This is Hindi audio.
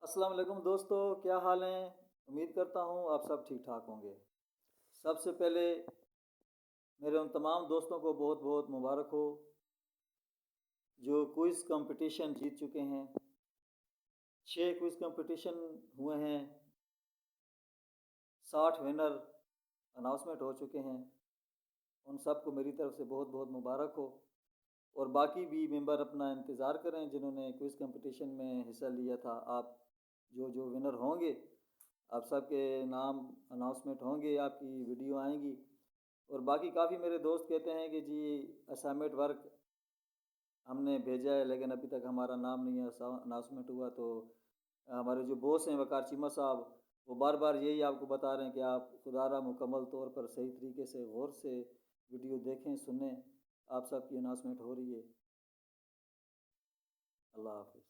अस्सलाम वालेकुम दोस्तों, क्या हाल हैं। उम्मीद करता हूँ आप सब ठीक ठाक होंगे। सबसे पहले मेरे उन तमाम दोस्तों को बहुत बहुत मुबारक हो जो क्विज़ कंपटीशन जीत चुके हैं। 6 क्विज़ कंपटीशन हुए हैं, 60 विनर अनाउंसमेंट हो चुके हैं। उन सब को मेरी तरफ से बहुत बहुत मुबारक हो। और बाकी भी मेंबर अपना इंतज़ार करें जिन्होंने क्विज़ कंपटीशन में हिस्सा लिया था। आप जो जो विनर होंगे, आप सबके नाम अनाउंसमेंट होंगे, आपकी वीडियो आएंगी। और बाकी काफ़ी मेरे दोस्त कहते हैं कि जी असाइनमेंट वर्क हमने भेजा है लेकिन अभी तक हमारा नाम नहीं अनाउंसमेंट हुआ। तो हमारे जो बॉस हैं वकार चीमा साहब, वो बार बार यही आपको बता रहे हैं कि आप खुदारा मुकम्मल तौर पर सही तरीके से गौर से वीडियो देखें सुनें। आप सबकी अनाउंसमेंट हो रही है। अल्लाह हाफिज़।